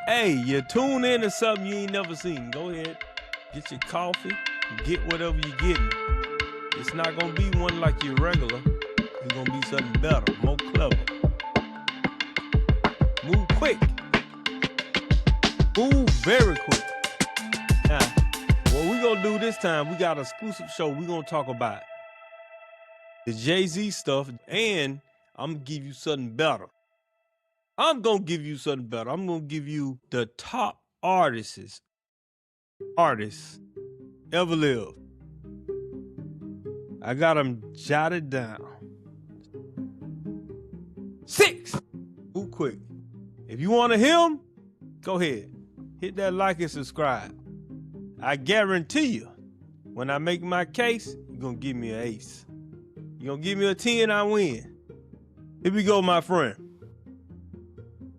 Hey, you tune in to something you ain't never seen. Go ahead, get your coffee, get whatever you're getting. It's not gonna be one like your regular. It's gonna be something better, more clever. Move quick. Move very quick. Now, what we gonna do this time, we got an exclusive show. We gonna talk about the Jay-Z stuff, and I'm gonna give you something better. I'm gonna give you something better. I'm gonna give you the top artists ever lived. I got them jotted down. 6. Move quick. If you want to hear them, go ahead. Hit that like and subscribe. I guarantee you, when I make my case, you're gonna give me an ace. You're gonna give me a 10, I win. Here we go, my friend.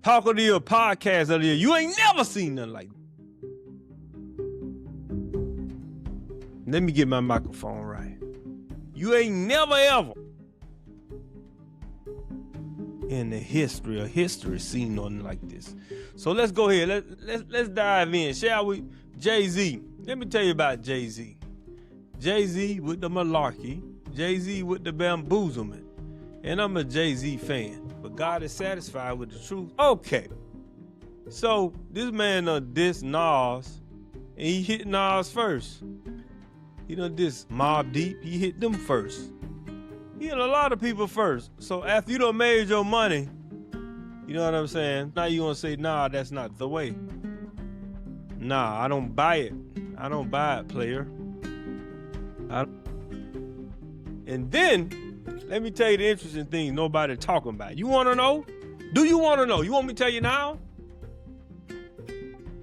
Talk of the year, podcast of the year. You ain't never seen nothing like that. Let me get my microphone right. You ain't never ever in the history of history seen nothing like this. So let's go ahead. Let's dive in, shall we? Jay-Z. Let me tell you about Jay-Z. Jay-Z with the malarkey. Jay-Z with the bamboozlement. And I'm a Jay-Z fan. But God is satisfied with the truth. Okay. So this man diss Nas, and he hit Nas first. He done diss Mobb Deep, he hit them first. He hit a lot of people first. So after you done made your money, you know what I'm saying? Now you gonna say, nah, that's not the way. Nah, I don't buy it. I don't buy it, player. And then, let me tell you the interesting thing nobody talking about. You want to know? Do you want to know? You want me to tell you now?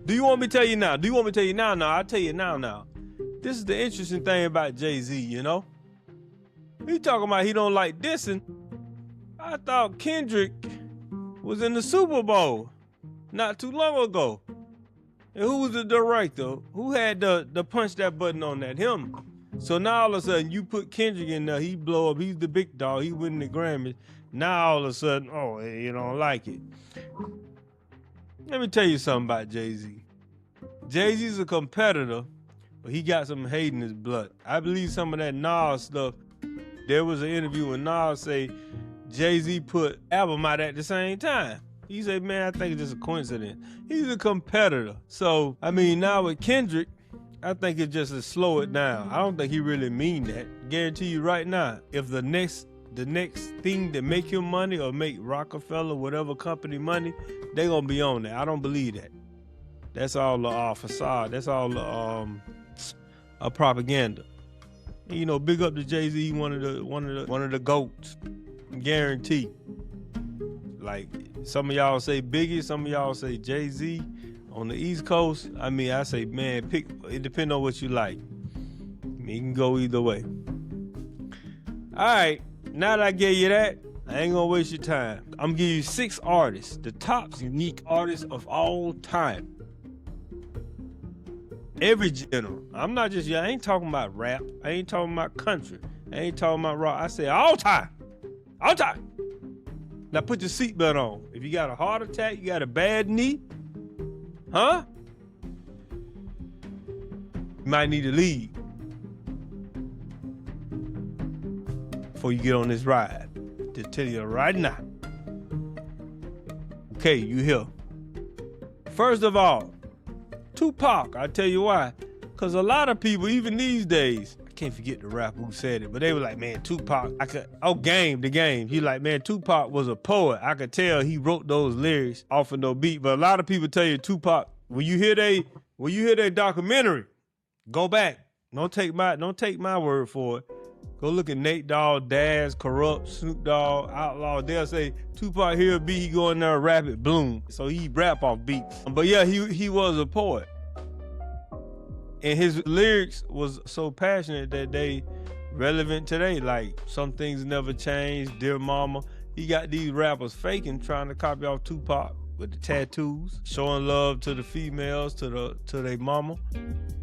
Do you want me to tell you now? Do you want me to tell you now? No, I'll tell you now. This is the interesting thing about Jay-Z, you know? He talking about he don't like dissing. I thought Kendrick was in the Super Bowl not too long ago. And who was the director? Who had the punch that button on that? Him. So now all of a sudden you put Kendrick in there, he blow up, he's the big dog, he winning the Grammys. Now all of a sudden, oh, you don't like it. Let me tell you something about Jay-Z. Jay-Z's a competitor, but he got some hate in his blood. I believe some of that Nas stuff, there was an interview when Nas say Jay-Z put album out at the same time. He said, man, I think it's just a coincidence. He's a competitor. So, I mean, now with Kendrick, I think it's just to slow it down. I don't think he really mean that. Guarantee you right now, if the next thing that make him money or make Rockefeller, whatever company money, they gonna be on that. I don't believe that. That's all the facade. That's all the propaganda. And, you know, big up to Jay-Z, one of the GOATs. Guarantee. Like some of y'all say Biggie, some of y'all say Jay-Z. On the East Coast, I mean, I say, man, pick. It depends on what you like. I mean, you can go either way. All right, now that I gave you that, I ain't gonna waste your time. I'm gonna give you 6 artists, the top unique artists of all time. Every genre. I'm not just, I ain't talking about rap. I ain't talking about country. I ain't talking about rock. I say all time. All time. Now put your seatbelt on. If you got a heart attack, you got a bad knee, huh? You might need to leave before you get on this ride. To tell you right now. Okay, you here. First of all, Tupac. I tell you why. Because a lot of people, even these days, I can't forget the rapper who said it, but they were like, man, Tupac, the game. He like, man, Tupac was a poet. I could tell he wrote those lyrics off of no beat. But a lot of people tell you Tupac, when you hear that documentary, go back. Don't take my word for it. Go look at Nate Dogg, Daz, Corrupt, Snoop Dogg, Outlaw. They'll say Tupac hear a beat, he go in there and rap it, boom. So he rap off beats. But yeah, he was a poet. And his lyrics was so passionate that they relevant today. Like, some things never change, Dear Mama. He got these rappers faking, trying to copy off Tupac with the tattoos, showing love to the females, to their mama,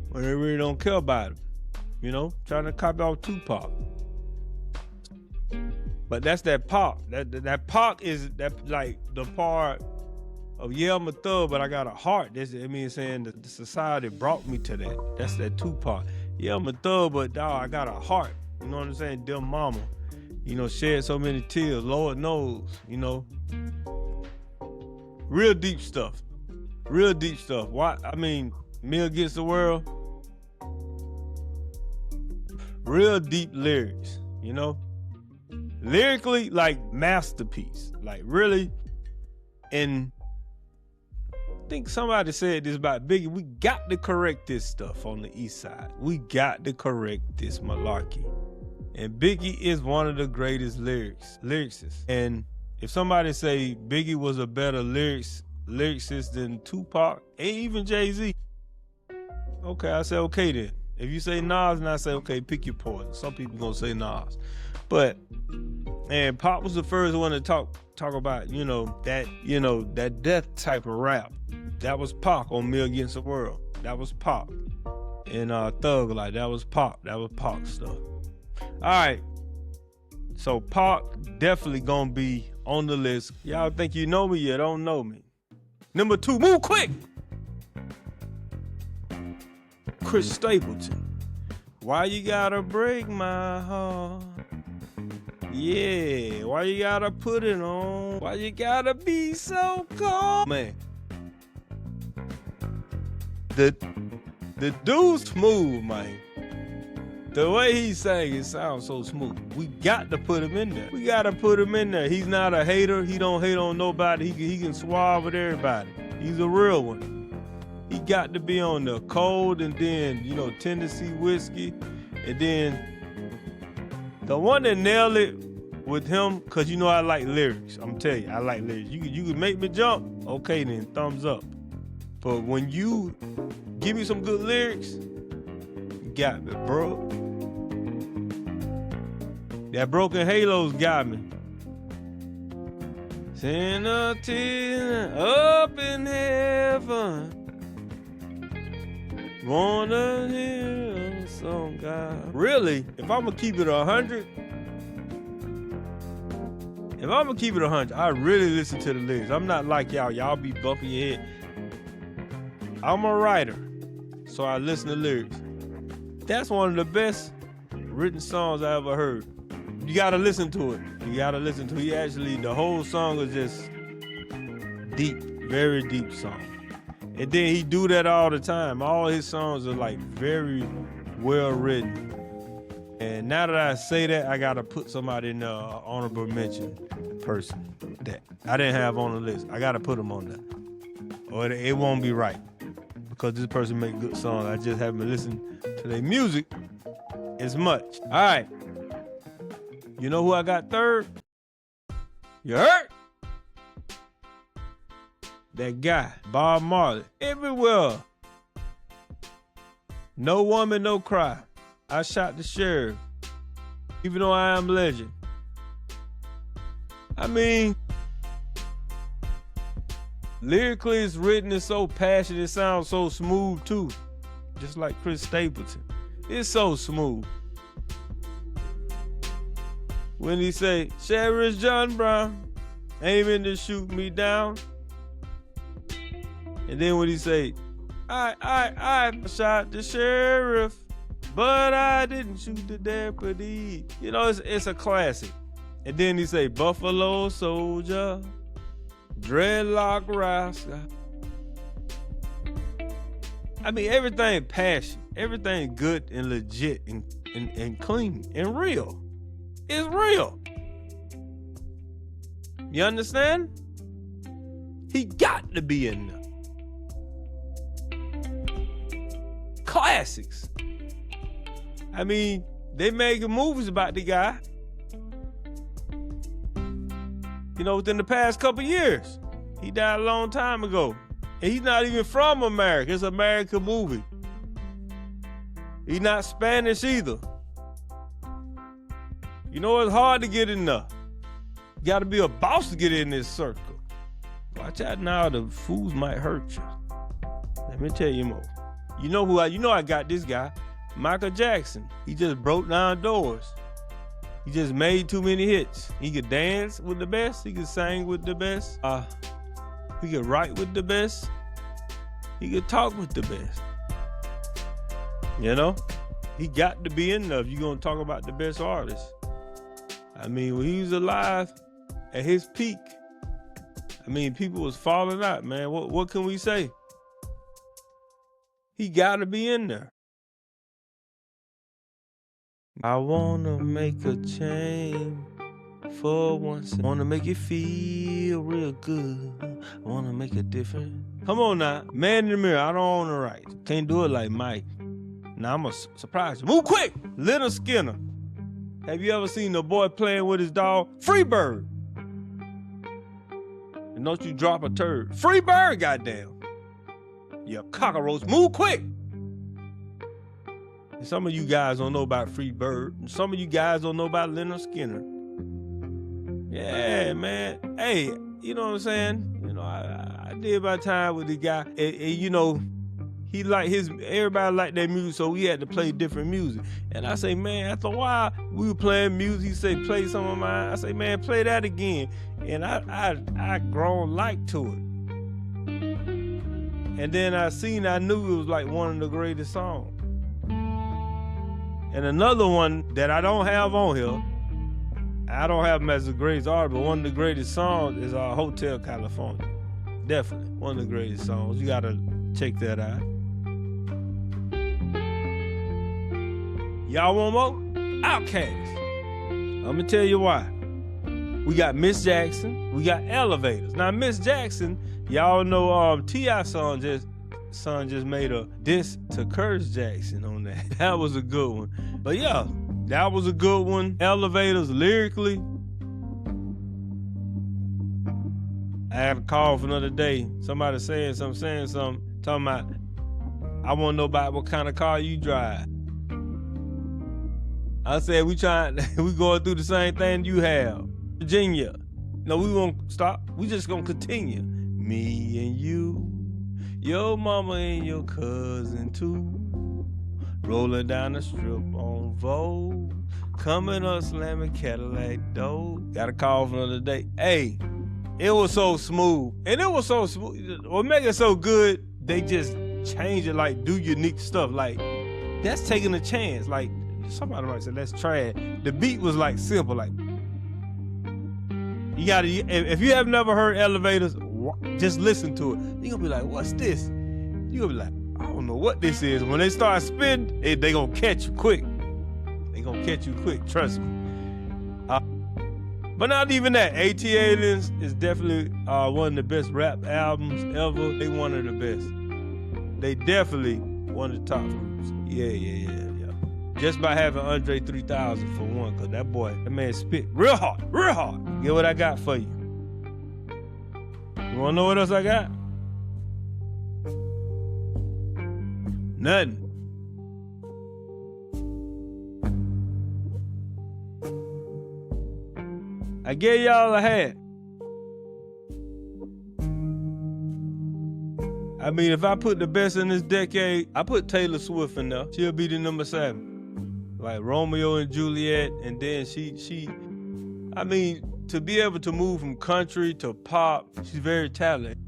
when they really don't care about him. You know, trying to copy off Tupac. But that's that Pac. That Pac is that, like, the part Oh yeah, I'm a thug, but I got a heart. Saying the society brought me to that. That's that Tupac. Yeah, I'm a thug, but dawg, I got a heart. You know what I'm saying? Dear mama, shed so many tears. Lord knows, real deep stuff. Real deep stuff. Me Against the World. Real deep lyrics, Lyrically, like masterpiece. Like really. And I think somebody said this about Biggie. We got to correct this stuff on the east side. We got to correct this malarkey. And Biggie is one of the greatest lyricists. And if somebody say Biggie was a better lyricist than Tupac, and even Jay-Z, okay, I say okay then. If you say Nas, and I say okay, pick your poison. Some people gonna say Nas, and Pop was the first one to talk about that death type of rap. That was Pac on Me Against the World. That was Pac. And Thug Life, that was Pac. That was Pac stuff. All right. So Pac definitely gonna be on the list. Y'all think you know me? You don't know me. Number 2, move quick. Chris Stapleton. Why you gotta break my heart? Yeah, why you gotta put it on? Why you gotta be so cold? Man. The dude's smooth, man. The way he sang, it sounds so smooth. We got to put him in there. We got to put him in there. He's not a hater. He don't hate on nobody. He can swab with everybody. He's a real one. He got to be on the cold, and then, Tennessee whiskey. And then the one that nailed it with him, because I like lyrics. I'm telling you, I like lyrics. You can make me jump, okay then, thumbs up. But when you give me some good lyrics, you got me, bro. That Broken Halo's got me. Send a tear up in heaven. Wanna hear a song, God. Really, if I'm gonna keep it 100, I really listen to the lyrics. I'm not like y'all. Y'all be bumping your head. I'm a writer, so I listen to lyrics. That's one of the best written songs I ever heard. You gotta listen to it. The whole song is just deep, very deep song. And then he do that all the time. All his songs are like very well written. And now that I say that, I gotta put somebody in the honorable mention person that I didn't have on the list. I gotta put them on there, or it won't be right, because this person make good songs. I just haven't listened to their music as much. All right. You know who I got third? You heard? That guy, Bob Marley. Everywhere. No woman, no cry. I shot the sheriff. Even though I am legend. Lyrically it's written, it's so passionate, it sounds so smooth too. Just like Chris Stapleton. It's so smooth. When he say, Sheriff John Brown, aiming to shoot me down. And then when he say, I shot the sheriff, but I didn't shoot the deputy. It's a classic. And then he say, Buffalo Soldier, dreadlock rascal. Everything passion, everything good and legit and clean and real. It's real. You understand? He got to be in there. Classics. They making movies about the guy. Within the past couple years. He died a long time ago. And he's not even from America. It's an American movie. He's not Spanish either. It's hard to get in there. You gotta be a boss to get in this circle. Watch out now, the fools might hurt you. Let me tell you more. You know I got this guy, Michael Jackson. He just broke down doors. He just made too many hits. He could dance with the best. He could sing with the best. He could write with the best. He could talk with the best. You know? He got to be in there if you're going to talk about the best artist. I mean, when he was alive, at his peak, I mean, people was falling out, man. What can we say? He got to be in there. I want to make a change for once. I want to make it feel real good. I want to make a difference. Come on now. Man in the mirror, I don't own the rights. Can't do it like Mike. Now, I'm going to surprise you. Move quick! Little Skinner. Have you ever seen a boy playing with his dog? Free bird. And don't you drop a turd. Free bird, goddamn. You cockroach. Move quick! And some of you guys don't know about Free Bird. And some of you guys don't know about Leonard Skinner. Yeah, man. Hey, you know what I'm saying? You know, I did my time with the guy. And you know, he liked everybody liked that music, so we had to play different music. And I say, man, after a while, we were playing music. He said, play some of mine. I say, man, play that again. And I grown like to it. And then I knew it was like one of the greatest songs. And another one that I don't have on here, I don't have him as the greatest artist, but one of the greatest songs is Hotel California. Definitely one of the greatest songs. You gotta check that out. Y'all want more? Outkast. I'm gonna tell you why. We got Miss Jackson, we got Elevators. Now Miss Jackson, y'all know T.I.'s son just made a diss to Chris Jackson on that. That was a good one. But yeah, that was a good one. Elevators, lyrically. I had a call for another day. Somebody saying something, talking about, I want to know about what kind of car you drive. I said, we going through the same thing you have. Virginia. No, we won't stop. We just gonna continue. Me and you, your mama and your cousin too, rolling down the strip on Vogue, coming up slamming Cadillac door. Got a call from the other day. Hey, it was so smooth. And it was so smooth. What make it so good, they just change it, like do unique stuff. Like, that's taking a chance. Like, somebody might say, let's try it. The beat was like simple, like, you gotta, if you have never heard Elevators, just listen to it. You're gonna be like, what's this? You're gonna be like, I don't know what this is. When they start spinning, they gonna catch you quick. They gonna catch you quick, trust me. But not even that. AT-Aliens is definitely one of the best rap albums ever. They one of the best. They definitely one of the top groups. Yeah. Just by having Andre 3000 for one, cause that man spit real hard. Get what I got for you. You wanna know what else I got? Nothing. I gave y'all a hat. I mean, if I put the best in this decade, I put Taylor Swift in there. She'll be the number 7. Like Romeo and Juliet, and then she, I mean, to be able to move from country to pop, she's very talented.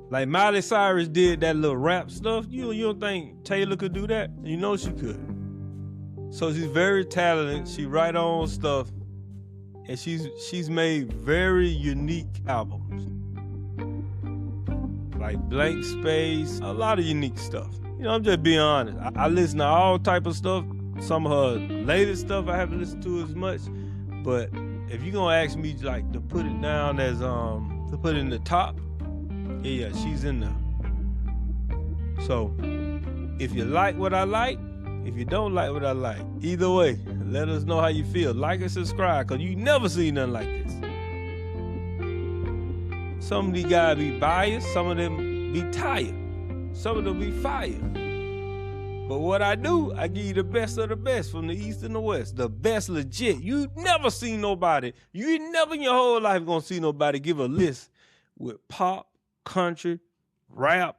Like Miley Cyrus did that little rap stuff. You don't think Taylor could do that? You know she could. So she's very talented. She write her own stuff, and she's made very unique albums. Like Blank Space, a lot of unique stuff. You know, I'm just being honest. I listen to all type of stuff. Some of her latest stuff I haven't listened to as much, but if you're gonna ask me like to put it down as to put it in the top, yeah, she's in there. So if you like what I like, if you don't like what I like, either way, let us know how you feel. Like and subscribe, cause you never see nothing like this. Some of these guys be biased, some of them be tired, some of them be fired. But what I do, I give you the best of the best from the East and the West. The best legit. You never seen nobody, you never in your whole life gonna see nobody give a list with pop, country, rap.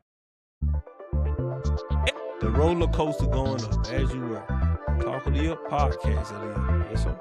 The roller coaster going up as you were. Talking to your podcast. Yes, sir.